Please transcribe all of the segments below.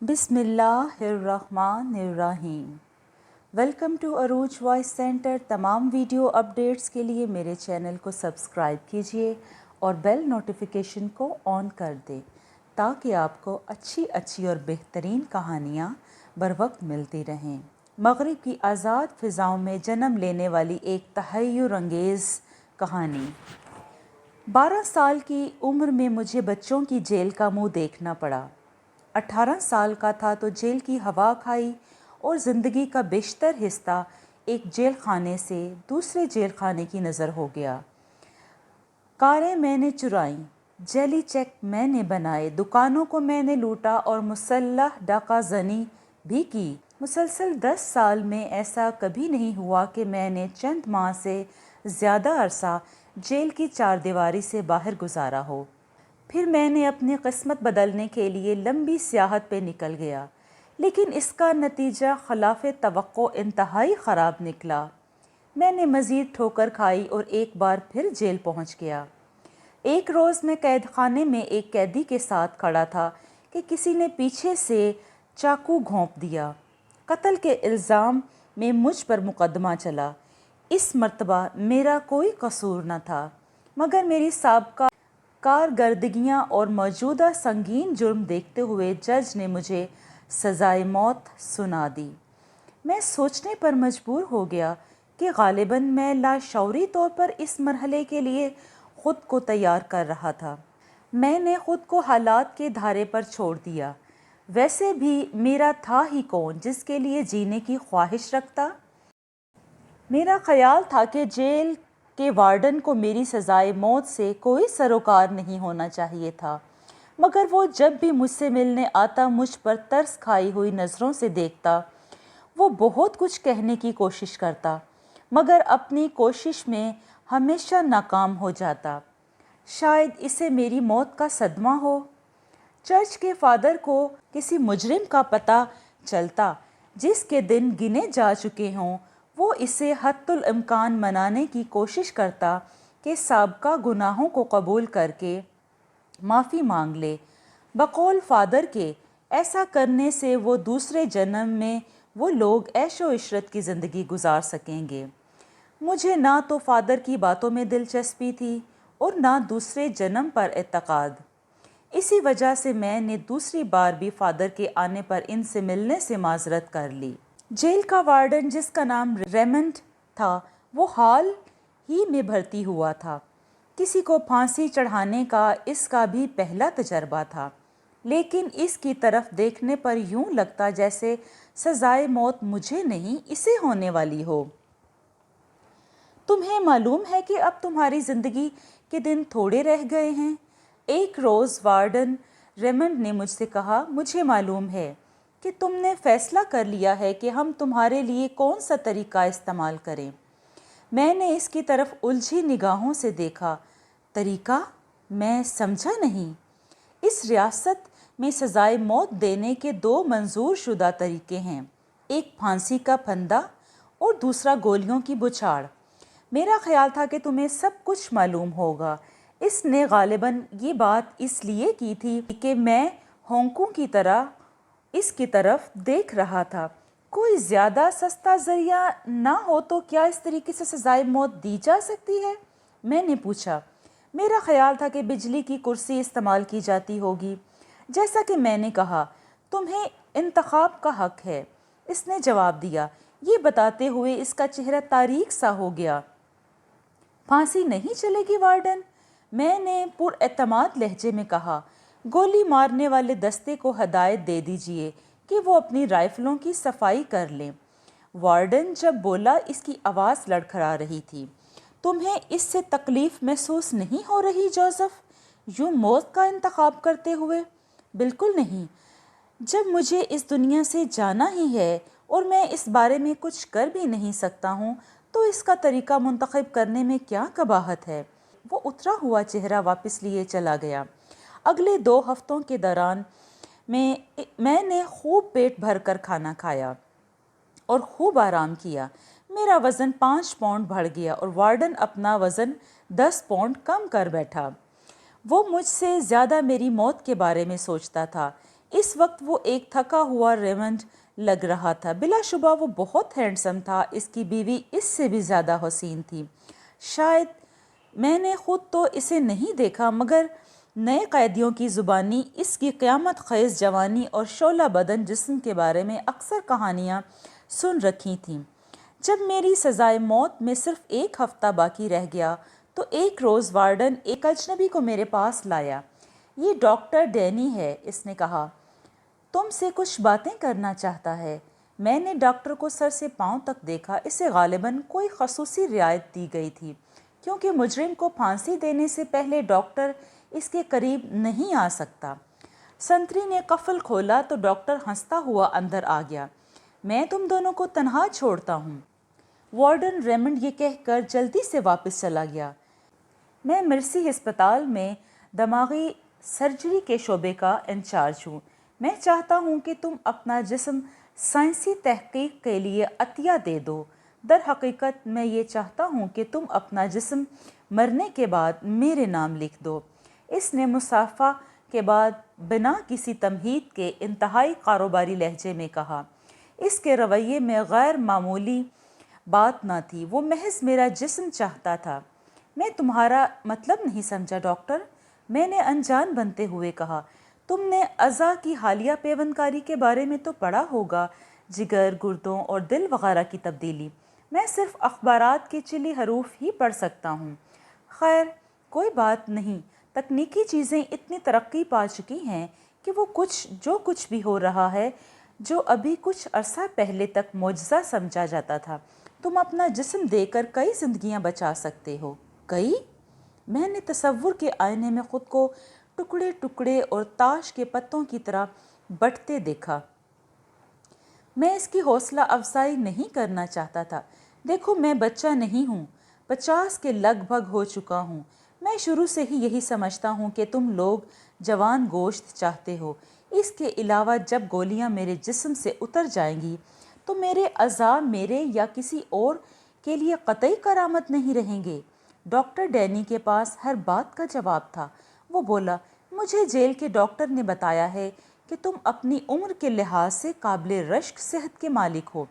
بسم اللہ الرحمن الرحیم۔ ویلکم ٹو عروج وائس سینٹر۔ تمام ویڈیو اپڈیٹس کے لیے میرے چینل کو سبسکرائب کیجیے اور بیل نوٹیفیکیشن کو آن کر دیں تاکہ آپ کو اچھی اور بہترین کہانیاں بروقت ملتی رہیں۔ مغرب کی آزاد فضاؤں میں جنم لینے والی ایک تحیر انگیز کہانی۔ 12 سال کی عمر میں مجھے بچوں کی جیل کا منہ دیکھنا پڑا۔ 18 سال کا تھا تو جیل کی ہوا کھائی اور زندگی کا بیشتر حصہ ایک جیل خانے سے دوسرے جیل خانے کی نظر ہو گیا۔ کاریں میں نے چرائیں، جیلی چیک میں نے بنائے، دکانوں کو میں نے لوٹا اور مسلح ڈاکہ زنی بھی کی۔ مسلسل 10 سال میں ایسا کبھی نہیں ہوا کہ میں نے چند ماہ سے زیادہ عرصہ جیل کی چار دیواری سے باہر گزارا ہو۔ پھر میں نے اپنی قسمت بدلنے کے لیے لمبی سیاحت پہ نکل گیا، لیکن اس کا نتیجہ خلاف توقع انتہائی خراب نکلا۔ میں نے مزید ٹھوکر کھائی اور ایک بار پھر جیل پہنچ گیا۔ ایک روز میں قید خانے میں ایک قیدی کے ساتھ کھڑا تھا کہ کسی نے پیچھے سے چاقو گھونپ دیا۔ قتل کے الزام میں مجھ پر مقدمہ چلا۔ اس مرتبہ میرا کوئی قصور نہ تھا، مگر میری سابقہ کارکردگیاں اور موجودہ سنگین جرم دیکھتے ہوئے جج نے مجھے سزائے موت سنا دی۔ میں سوچنے پر مجبور ہو گیا کہ غالباً میں لاشعوری طور پر اس مرحلے کے لیے خود کو تیار کر رہا تھا۔ میں نے خود کو حالات کے دھارے پر چھوڑ دیا۔ ویسے بھی میرا تھا ہی کون جس کے لیے جینے کی خواہش رکھتا؟ میرا خیال تھا کہ جیل کہ وارڈن کو میری سزائے موت سے کوئی سروکار نہیں ہونا چاہیے تھا، مگر وہ جب بھی مجھ سے ملنے آتا مجھ پر ترس کھائی ہوئی نظروں سے دیکھتا۔ وہ بہت کچھ کہنے کی کوشش کرتا، مگر اپنی کوشش میں ہمیشہ ناکام ہو جاتا۔ شاید اسے میری موت کا صدمہ ہو۔ چرچ کے فادر کو کسی مجرم کا پتہ چلتا جس کے دن گنے جا چکے ہوں، وہ اسے حتی الامکان منانے کی کوشش کرتا کہ سابقہ گناہوں کو قبول کر کے معافی مانگ لے، بقول فادر کے ایسا کرنے سے وہ دوسرے جنم میں وہ لوگ عیش و عشرت کی زندگی گزار سکیں گے۔ مجھے نہ تو فادر کی باتوں میں دلچسپی تھی اور نہ دوسرے جنم پر اعتقاد۔ اسی وجہ سے میں نے دوسری بار بھی فادر کے آنے پر ان سے ملنے سے معذرت کر لی۔ جیل کا وارڈن جس کا نام ریمنڈ تھا وہ حال ہی میں بھرتی ہوا تھا۔ کسی کو پھانسی چڑھانے کا اس کا بھی پہلا تجربہ تھا، لیکن اس کی طرف دیکھنے پر یوں لگتا جیسے سزائے موت مجھے نہیں اسے ہونے والی ہو۔ تمہیں معلوم ہے کہ اب تمہاری زندگی کے دن تھوڑے رہ گئے ہیں؟ ایک روز وارڈن ریمنڈ نے مجھ سے کہا، مجھے معلوم ہے کہ تم نے فیصلہ کر لیا ہے کہ ہم تمہارے لیے کون سا طریقہ استعمال کریں۔ میں نے اس کی طرف الجھی نگاہوں سے دیکھا۔ طریقہ؟ میں سمجھا نہیں۔ اس ریاست میں سزائے موت دینے کے 2 منظور شدہ طریقے ہیں، ایک پھانسی کا پھندا اور دوسرا گولیوں کی بچھاڑ۔ میرا خیال تھا کہ تمہیں سب کچھ معلوم ہوگا۔ اس نے غالباً یہ بات اس لیے کی تھی کہ میں ہونکوں کی طرح اس کی طرف دیکھ رہا تھا۔ کوئی زیادہ سستا ذریعہ نہ ہو تو کیا اس طریقے سے سزائے موت دی جا سکتی ہے؟ میں نے پوچھا۔ میرا خیال تھا کہ بجلی کی کرسی استعمال کی جاتی ہوگی۔ جیسا کہ میں نے کہا، تمہیں انتخاب کا حق ہے، اس نے جواب دیا، یہ بتاتے ہوئے اس کا چہرہ تاریک سا ہو گیا۔ پھانسی نہیں چلے گی وارڈن؟ میں نے پر اعتماد لہجے میں کہا۔ گولی مارنے والے دستے کو ہدایت دے دیجیے کہ وہ اپنی رائفلوں کی صفائی کر لیں۔ وارڈن جب بولا اس کی آواز لڑکھڑا رہی تھی۔ تمہیں اس سے تکلیف محسوس نہیں ہو رہی جوزف، یوں موت کا انتخاب کرتے ہوئے؟ بالکل نہیں۔ جب مجھے اس دنیا سے جانا ہی ہے اور میں اس بارے میں کچھ کر بھی نہیں سکتا ہوں تو اس کا طریقہ منتخب کرنے میں کیا قباحت ہے؟ وہ اترا ہوا چہرہ واپس لیے چلا گیا۔ اگلے 2 ہفتوں کے دوران میں نے خوب پیٹ بھر کر کھانا کھایا اور خوب آرام کیا۔ میرا وزن 5 پاؤنڈ بڑھ گیا اور وارڈن اپنا وزن 10 پاؤنڈ کم کر بیٹھا۔ وہ مجھ سے زیادہ میری موت کے بارے میں سوچتا تھا۔ इस वक्त वो एक थका हुआ रेमंड लग रहा था। बिला शुबा वो बहुत हैंडसम था, इसकी बीवी इससे भी ज़्यादा हसीन थी। शायद मैंने ख़ुद तो इसे नहीं देखा, मगर नए कैदियों की ज़ुबानी इसकी क़यामत ख़ेज़ जवानी और शोला बदन जिस्म के बारे में अक्सर कहानियाँ सुन रखी थीं। जब मेरी सज़ाए मौत में सिर्फ एक हफ़्ता बाकी रह गया तो एक रोज़ वार्डन एक अजनबी को मेरे पास लाया। ये डॉक्टर डैनी है, इसने कहा, तुमसे कुछ बातें करना चाहता है। मैंने डॉक्टर को सर से पांव तक देखा। इसे गालिबन कोई खसूसी रियायत दी गई थी, क्योंकि मुजरिम को फांसी देने से पहले डॉक्टर इसके करीब नहीं आ सकता। संतरी ने कफल खोला तो डॉक्टर हंसता हुआ अंदर आ गया। मैं तुम दोनों को तन्हा छोड़ता हूँ। वार्डन रेमंड ये कहकर जल्दी से वापस चला गया। मैं मिर्सी अस्पताल में दिमागी सर्जरी के शोबे का इंचार्ज हूँ। मैं चाहता हूँ कि तुम अपना जिस्म साइंसी तहकीक के लिए अतिया दे दो। दर हकीकत मैं ये चाहता हूँ कि तुम अपना जिस्म मरने के बाद मेरे नाम लिख दो। इसने मुसाफा के बाद बिना किसी तमहीद के इंतहाई कारोबारी लहजे में कहा। इसके रवैये में गैर मामूली बात न थी। वो महज मेरा जिस्म चाहता था। मैं तुम्हारा मतलब नहीं समझा डॉक्टर, मैंने अनजान बनते हुए कहा। तुमने अज़ा की हालिया पेवंदकारी के बारे में तो पढ़ा होगा, जिगर, गुर्दों और दिल वगैरह की तब्दीली। मैं सिर्फ अखबारात के चिली हरूफ ही पढ़ सकता हूँ। खैर कोई बात नहीं, तकनीकी चीज़ें इतनी तरक्की पा चुकी हैं कि वो जो कुछ भी हो रहा है, जो अभी कुछ अरसा पहले तक मौजज़ा समझा जाता था, तुम अपना जिस्म देकर कई ज़िंदगियाँ बचा सकते हो। कई? मैंने तसव्वुर के आईने में ख़ुद को टुकड़े टुकड़े और ताश के पत्तों की तरह बंटते देखा। मैं इसकी हौसला अफजाई नहीं करना चाहता था। देखो, मैं बच्चा नहीं हूँ, 50 के लगभग हो चुका हूँ। मैं शुरू से ही यही समझता हूँ कि तुम लोग जवान गोश्त चाहते हो। इसके अलावा जब गोलियाँ मेरे जिस्म से उतर जाएंगी तो मेरे अज़ा मेरे या किसी और के लिए कतई करामत नहीं रहेंगे। डॉक्टर डैनी के पास हर बात का जवाब था। वो बोला, मुझे जेल के डॉक्टर ने बताया है कि तुम अपनी उम्र के लिहाज से काबिल रश्क सेहत के मालिक हो।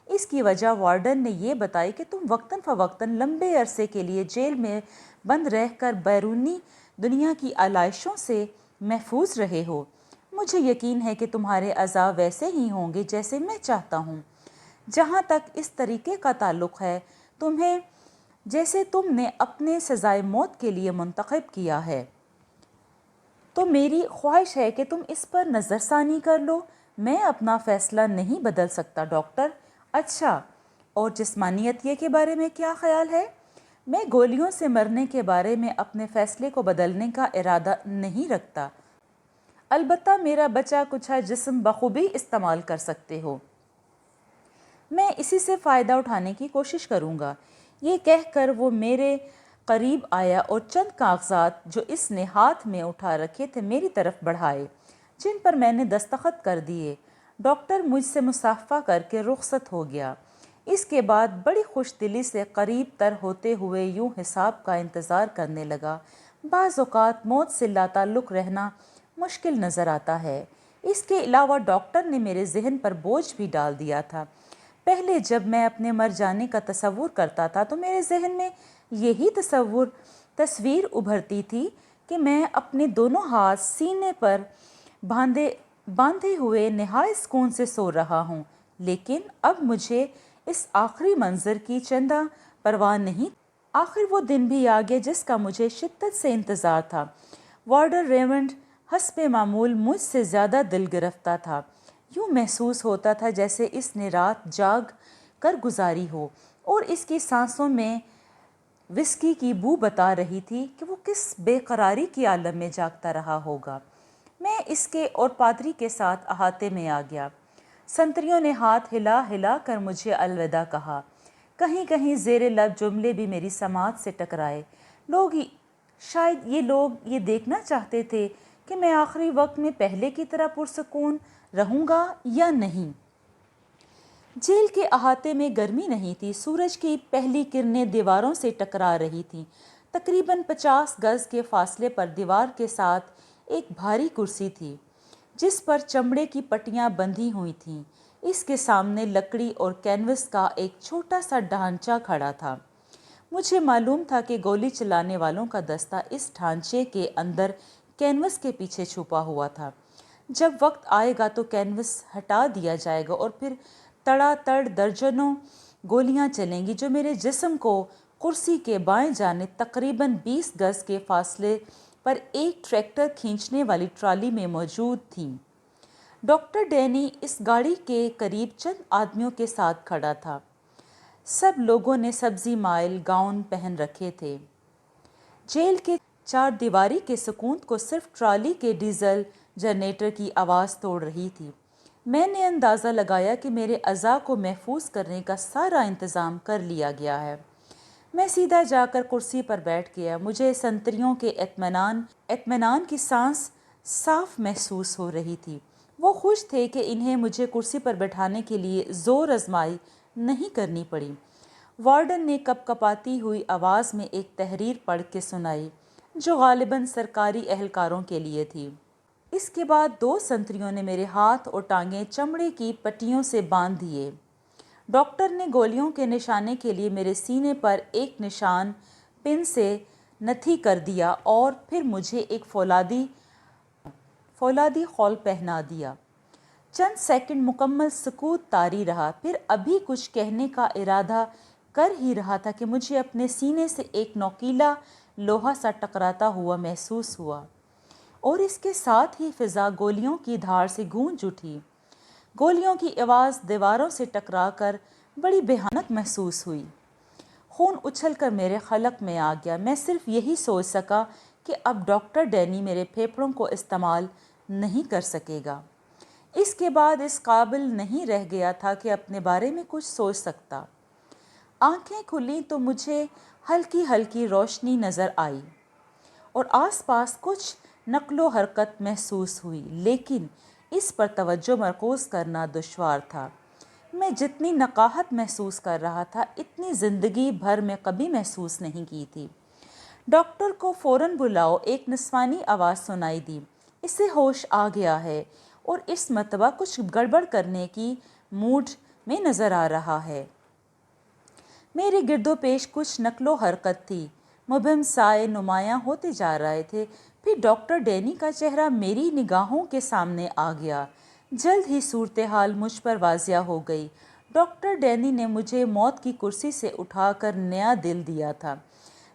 इसकी वजह वार्डन ने यह बताई कि तुम वक्तन फ़वक्तन लंबे अरसे के लिए जेल में बंद रहकर बैरूनी दुनिया की आलाइशों से महफूज रहे हो। मुझे यकीन है कि तुम्हारे अज़ा वैसे ही होंगे जैसे मैं चाहता हूँ। जहाँ तक इस तरीके का ताल्लुक़ है, तुम्हें जैसे तुमने अपने सज़ाए मौत के लिए मुंतखब किया है, तो मेरी ख्वाहिश है कि तुम इस पर नज़रसानी कर लो। मैं अपना फ़ैसला नहीं बदल सकता डॉक्टर। अच्छा, और जिस्मानियत के बारे में क्या ख्याल है? मैं गोलियों से मरने के बारे में अपने फ़ैसले को बदलने का इरादा नहीं रखता। अलबत्ता मेरा बचा कुछा जिस्म बखूबी इस्तेमाल कर सकते हो। मैं इसी से फ़ायदा उठाने की कोशिश करूँगा। ये कहकर वो मेरे करीब आया और चंद कागजात जो इसने हाथ में उठा रखे थे मेरी तरफ बढ़ाए, जिन पर मैंने दस्तखत कर दिए। डॉक्टर मुझसे मुसाफा करके रुखसत हो गया। इसके बाद बड़ी खुशदिली से करीब तर होते हुए यूं हिसाब का इंतज़ार करने लगा। बाज़ औक़ात मौत से लाताल्लुक़ रहना मुश्किल नज़र आता है। इसके अलावा डॉक्टर ने मेरे जहन पर बोझ भी डाल दिया था। पहले जब मैं अपने मर जाने का तसव्वुर करता था तो मेरे जहन में यही तस्वीर उभरती थी कि मैं अपने दोनों हाथ सीने पर बांधे हुए नहायत सुकून से सो रहा हूँ। लेकिन अब मुझे इस आखिरी मंजर की चंदा परवाह नहीं। आखिर वो दिन भी आ गया जिसका मुझे शिद्दत से इंतज़ार था। वार्डन रेमंड हस्बे मामूल मुझसे ज़्यादा दिल गिरफ्ता था। यूँ महसूस होता था जैसे इसने रात जाग कर गुजारी हो और इसकी सांसों में विस्की की बू बता रही थी कि वो किस बेकरारी की आलम में जागता रहा होगा। मैं इसके और पादरी के साथ अहाते में आ गया। संतरियों ने हाथ हिला हिला कर मुझे अलविदा कहा। कहीं कहीं ज़ेरे लब जुमले भी मेरी समात से टकराए। शायद ये लोग ये देखना चाहते थे कि मैं आखिरी वक्त में पहले की तरह पुरसकून रहूँगा या नहीं। जेल के अहाते में गर्मी नहीं थी। सूरज की पहली किरणें दीवारों से टकरा रही थीं। तकरीबन 50 गज के फासले पर दीवार के साथ एक भारी कुर्सी थी जिस पर चमड़े की पट्टियां बंधी हुई थीं। इसके सामने लकड़ी और कैनवस का एक छोटा सा ढांचा खड़ा था। मुझे मालूम था कि गोली चलाने वालों का दस्ता इस ढांचे के अंदर कैनवस के पीछे छुपा हुआ था। जब वक्त आएगा तो कैनवस हटा दिया जाएगा और फिर तड़ातड़ दर्जनों गोलियां चलेंगी जो मेरे जिस्म को कुर्सी के बाएं जाने तकरीबन 20 गज के फासले पर एक ट्रैक्टर खींचने वाली ट्राली में मौजूद थीं। डॉक्टर डैनी इस गाड़ी के करीब चंद आदमियों के साथ खड़ा था। सब लोगों ने सब्जी माइल गाउन पहन रखे थे। जेल के चार दीवारी के सुकून को सिर्फ ट्राली के डीजल जनरेटर की आवाज़ तोड़ रही थी। मैंने अंदाज़ा लगाया कि मेरे अज़ा को महफूज करने का सारा इंतज़ाम कर लिया गया है। मैं सीधा जाकर कुर्सी पर बैठ गया। मुझे संतरियों के इत्मीनान की सांस साफ महसूस हो रही थी। वो खुश थे कि इन्हें मुझे कुर्सी पर बैठाने के लिए ज़ोर आजमाई नहीं करनी पड़ी। वार्डन ने कपकपाती हुई आवाज़ में एक तहरीर पढ़ के सुनाई जो गालिबन सरकारी एहलकारों के लिए थी। इसके बाद 2 संतरियों ने मेरे हाथ और टांगें चमड़े की पट्टियों से बांध दिए। डॉक्टर ने गोलियों के निशाने के लिए मेरे सीने पर एक निशान पिन से नथी कर दिया और फिर मुझे एक फौलादी खौल पहना दिया। चंद सेकंड मुकम्मल सुकूत तारी रहा। फिर अभी कुछ कहने का इरादा कर ही रहा था कि मुझे अपने सीने से एक नोकीला लोहा सा टकराता हुआ महसूस हुआ और इसके साथ ही फिजा गोलियों की धार से गूंज उठी। गोलियों की आवाज़ दीवारों से टकराकर बड़ी भयानक महसूस हुई। खून उछलकर मेरे खलक में आ गया। मैं सिर्फ यही सोच सका कि अब डॉक्टर डैनी मेरे फेफड़ों को इस्तेमाल नहीं कर सकेगा। इसके बाद इस काबिल नहीं रह गया था कि अपने बारे में कुछ सोच सकता। आंखें खुली तो मुझे हल्की हल्की रोशनी नज़र आई और आसपास कुछ नकलो हरकत महसूस हुई, लेकिन इस पर तवज्जो मरकूज़ करना दुश्वार था। मैं जितनी नकाहत महसूस कर रहा था इतनी ज़िंदगी भर में कभी महसूस नहीं की थी। डॉक्टर को फ़ौरन बुलाओ, एक निस्वानी आवाज़ सुनाई दी। इसे होश आ गया है और इस मरतबा कुछ गड़बड़ करने की मूड में नज़र आ रहा है। मेरे गिरदो पेश कुछ नकलो हरकत थी। मुबहम साए नुमायां होते जा रहे थे। फिर डॉक्टर डैनी का चेहरा मेरी निगाहों के सामने आ गया। जल्द ही सूरत हाल मुझ पर वाज़िया हो गई। डॉक्टर डैनी ने मुझे मौत की कुर्सी से उठाकर नया दिल दिया था।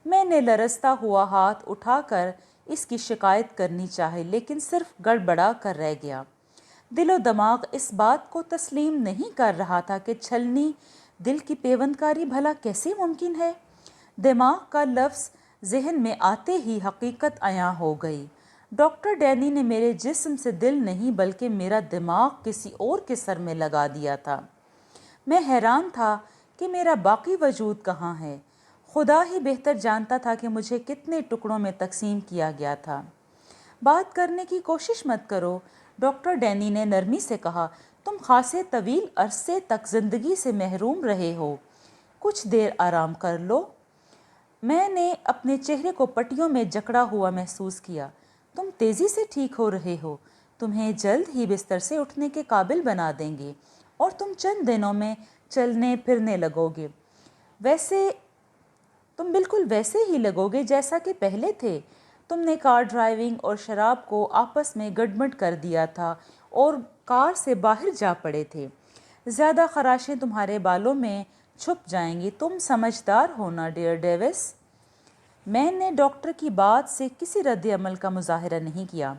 मैंने लरसता हुआ हाथ उठाकर इसकी शिकायत करनी चाही, लेकिन सिर्फ गड़बड़ा कर रह गया। दिलो दिमाग इस बात को तस्लीम नहीं कर रहा था कि छलनी दिल की पेवंदकारी भला कैसे मुमकिन है। दिमाग का लफ्ज़ जहन में आते ही हकीकत आया हो गई। डॉक्टर डैनी ने मेरे जिस्म से दिल नहीं बल्कि मेरा दिमाग किसी और के सर में लगा दिया था। मैं हैरान था कि मेरा बाकी वजूद कहाँ है। खुदा ही बेहतर जानता था कि मुझे कितने टुकड़ों में तकसीम किया गया था। बात करने की कोशिश मत करो, डॉक्टर डैनी ने नरमी से कहा। तुम खासे तवील अरसे तक ज़िंदगी से महरूम रहे हो, कुछ देर आराम कर लो। मैंने अपने चेहरे को पट्टियों में जकड़ा हुआ महसूस किया। तुम तेज़ी से ठीक हो रहे हो। तुम्हें जल्द ही बिस्तर से उठने के काबिल बना देंगे और तुम चंद दिनों में चलने फिरने लगोगे। तुम बिल्कुल वैसे ही लगोगे जैसा कि पहले थे। तुमने कार ड्राइविंग और शराब को आपस में गड़बड़ कर दिया था और कार से बाहर जा पड़े थे। ज़्यादा खराशें तुम्हारे बालों में छुप जाएंगी। तुम समझदार हो ना डियर डेविस। मैंने डॉक्टर की बात से किसी रद्द अमल का मुजाहिरा नहीं किया।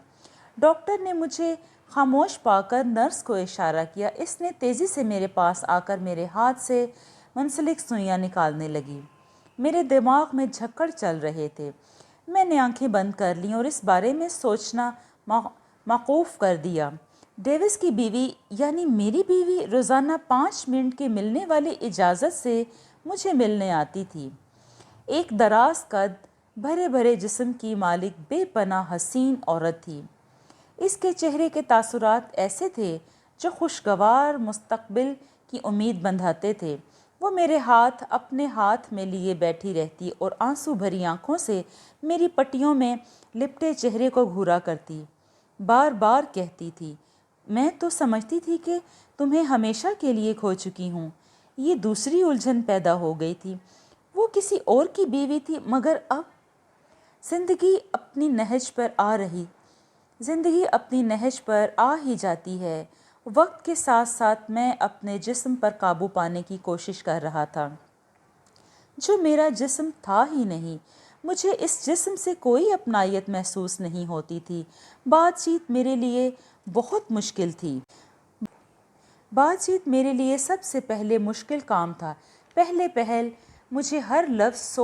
डॉक्टर ने मुझे खामोश पाकर नर्स को इशारा किया। इसने तेज़ी से मेरे पास आकर मेरे हाथ से मुंसलिक सुइयां निकालने लगी। मेरे दिमाग में झक्कड़ चल रहे थे। मैंने आंखें बंद कर लीं और इस बारे में सोचना मौकूफ़ कर दिया। डेविस की बीवी यानी मेरी बीवी रोज़ाना 5 मिनट के मिलने वाली इजाज़त से मुझे मिलने आती थी। एक दराज कद भरे भरे जिस्म की मालिक बेपनाह हसीन औरत थी। इसके चेहरे के तासुरात ऐसे थे जो खुशगवार मुस्तकबिल की उम्मीद बंधाते थे। वो मेरे हाथ अपने हाथ में लिए बैठी रहती और आंसू भरी आंखों से मेरी पट्टियों में लिपटे चेहरे को घूरा करती। بار بار کہتی تھی۔ میں تو سمجھتی تھی کہ تمہیں ہمیشہ کے لیے کھو چکی ہوں۔ یہ دوسری الجھن پیدا ہو گئی تھی۔ وہ کسی اور کی بیوی تھی، مگر اب زندگی اپنی نہج پر آ ہی جاتی ہے۔ وقت کے ساتھ ساتھ میں اپنے جسم پر قابو پانے کی کوشش کر رہا تھا، جو میرا جسم تھا ہی نہیں۔ مجھے اس جسم سے کوئی اپنائیت محسوس نہیں ہوتی تھی۔ بات چیت میرے لیے بہت مشکل تھی۔ بات چیت میرے لیے سب سے پہلے مشکل کام تھا۔ پہل مجھے ہر لفظ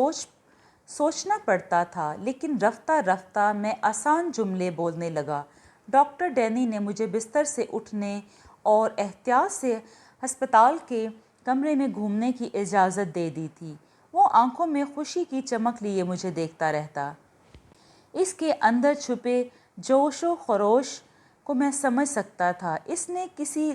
سوچنا پڑتا تھا، لیکن رفتہ رفتہ میں آسان جملے بولنے لگا۔ ڈاکٹر ڈینی نے مجھے بستر سے اٹھنے اور احتیاط سے ہسپتال کے کمرے میں گھومنے کی اجازت دے دی تھی۔ وہ آنکھوں میں خوشی کی چمک لیے مجھے دیکھتا رہتا۔ اس کے اندر چھپے جوش و خروش کو میں سمجھ سکتا تھا۔ اس نے کسی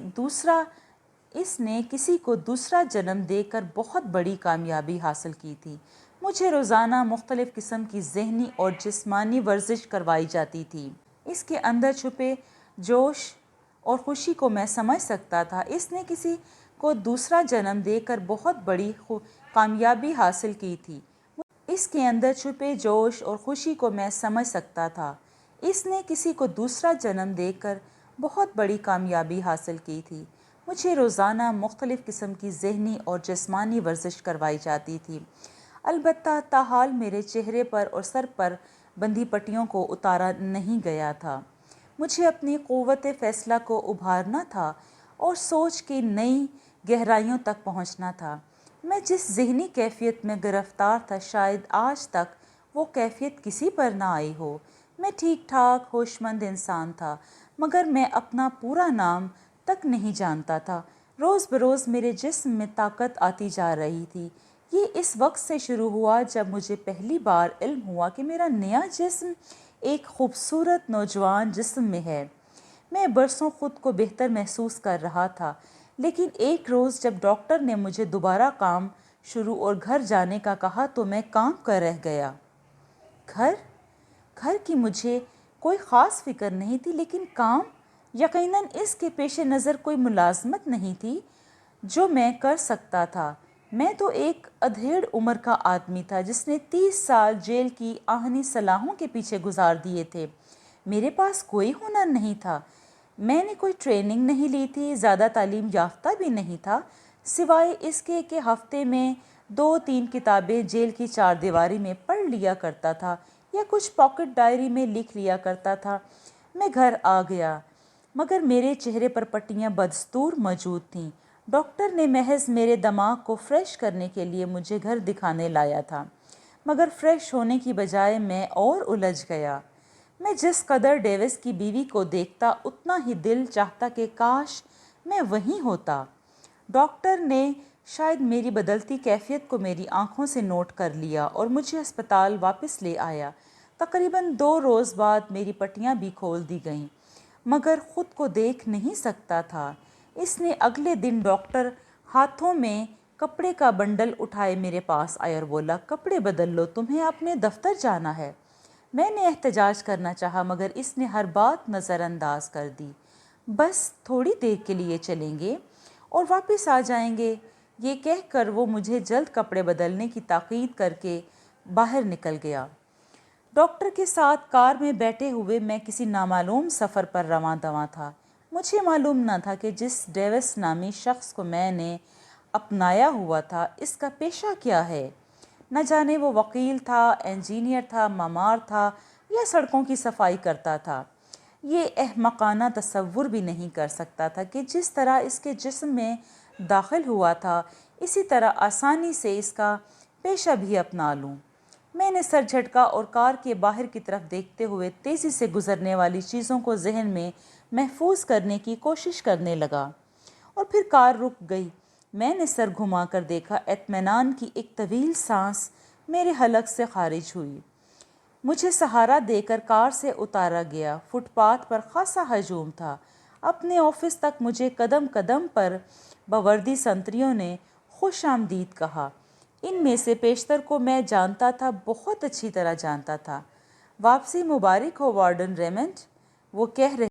کو دوسرا جنم دے کر بہت بڑی کامیابی حاصل کی تھی۔ مجھے روزانہ مختلف قسم کی ذہنی اور جسمانی ورزش کروائی جاتی تھی۔ اس کے اندر چھپے جوش اور خوشی کو میں سمجھ سکتا تھا۔ اس نے کسی کو دوسرا جنم دے کر بہت بڑی کامیابی حاصل کی تھی۔ اس کے اندر چھپے جوش اور خوشی کو میں سمجھ سکتا تھا۔ اس نے کسی کو دوسرا جنم دے کر بہت بڑی کامیابی حاصل کی تھی۔ مجھے روزانہ مختلف قسم کی ذہنی اور جسمانی ورزش کروائی جاتی تھی۔ البتہ تاحال میرے چہرے پر اور سر پر بندھی پٹیوں کو اتارا نہیں گیا تھا۔ مجھے اپنی قوت فیصلہ کو ابھارنا تھا اور سوچ کی نئی گہرائیوں تک پہنچنا تھا۔ میں جس ذہنی کیفیت میں گرفتار تھا، شاید آج تک وہ کیفیت کسی پر نہ آئی ہو۔ میں ٹھیک ٹھاک ہوش مند انسان تھا، مگر میں اپنا پورا نام تک نہیں جانتا تھا۔ روز بروز میرے جسم میں طاقت آتی جا رہی تھی۔ یہ اس وقت سے شروع ہوا جب مجھے پہلی بار علم ہوا کہ میرا نیا جسم ایک خوبصورت نوجوان جسم میں ہے۔ میں برسوں خود کو بہتر محسوس کر رہا تھا، لیکن ایک روز جب ڈاکٹر نے مجھے دوبارہ کام شروع اور گھر جانے کا کہا تو میں کام کر رہ گیا۔ گھر کی مجھے کوئی خاص فکر نہیں تھی، لیکن کام، یقیناً اس کے پیش نظر کوئی ملازمت نہیں تھی جو میں کر سکتا تھا۔ میں تو ایک ادھیڑ عمر کا آدمی تھا جس نے 30 سال جیل کی آہنی سلاخوں کے پیچھے گزار دیے تھے۔ میرے پاس کوئی ہنر نہیں تھا، میں نے کوئی ٹریننگ نہیں لی تھی، زیادہ تعلیم یافتہ بھی نہیں تھا، سوائے اس کے کہ ہفتے میں 2-3 کتابیں جیل کی چار دیواری میں پڑھ لیا کرتا تھا یا کچھ پاکٹ ڈائری میں لکھ لیا کرتا تھا۔ میں گھر آ گیا، مگر میرے چہرے پر پٹیاں بدستور موجود تھیں۔ ڈاکٹر نے محض میرے دماغ کو فریش کرنے کے لیے مجھے گھر دکھانے لایا تھا، مگر فریش ہونے کی بجائے میں اور الجھ گیا۔ میں جس قدر ڈیوس کی بیوی کو دیکھتا، اتنا ہی دل چاہتا کہ کاش میں وہیں ہوتا۔ ڈاکٹر نے شاید میری بدلتی کیفیت کو میری آنکھوں سے نوٹ کر لیا اور مجھے ہسپتال واپس لے آیا۔ تقریباً 2 روز بعد میری پٹیاں بھی کھول دی گئیں، مگر خود کو دیکھ نہیں سکتا تھا۔ اس نے اگلے دن ڈاکٹر ہاتھوں میں کپڑے کا بنڈل اٹھائے میرے پاس آیا اور بولا، کپڑے بدل لو، تمہیں اپنے دفتر جانا ہے۔ میں نے احتجاج کرنا چاہا، مگر اس نے ہر بات نظر انداز کر دی۔ بس تھوڑی دیر کے لیے چلیں گے اور واپس آ جائیں گے، یہ کہہ کر وہ مجھے جلد کپڑے بدلنے کی تاکید کر کے باہر نکل گیا۔ ڈاکٹر کے ساتھ کار میں بیٹھے ہوئے میں کسی نامعلوم سفر پر رواں دواں تھا۔ مجھے معلوم نہ تھا کہ جس ڈیوس نامی شخص کو میں نے اپنایا ہوا تھا، اس کا پیشہ کیا ہے۔ نہ جانے وہ وکیل تھا، انجینئر تھا، معمار تھا یا سڑکوں کی صفائی کرتا تھا۔ یہ احمقانہ تصور بھی نہیں کر سکتا تھا کہ جس طرح اس کے جسم میں داخل ہوا تھا، اسی طرح آسانی سے اس کا پیشہ بھی اپنا لوں۔ میں نے سر جھٹکا اور کار کے باہر کی طرف دیکھتے ہوئے تیزی سے گزرنے والی چیزوں کو ذہن میں محفوظ کرنے کی کوشش کرنے لگا، اور پھر کار رک گئی۔ میں نے سر گھما کر دیکھا، اطمینان کی ایک طویل سانس میرے حلق سے خارج ہوئی۔ مجھے سہارا دے کر کار سے اتارا گیا۔ فٹ پاتھ پر خاصا ہجوم تھا۔ اپنے آفس تک مجھے قدم قدم پر باوردی سنتریوں نے خوش آمدید کہا۔ ان میں سے بیشتر کو میں جانتا تھا، بہت اچھی طرح جانتا تھا۔ واپسی مبارک ہو وارڈن ریمنڈ، وہ کہہ رہے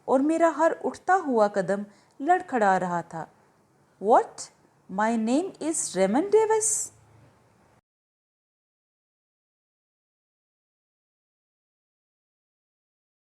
اور میرا ہر اٹھتا ہوا قدم لڑکھڑا رہا تھا۔ "What? My name is Raymond Davis."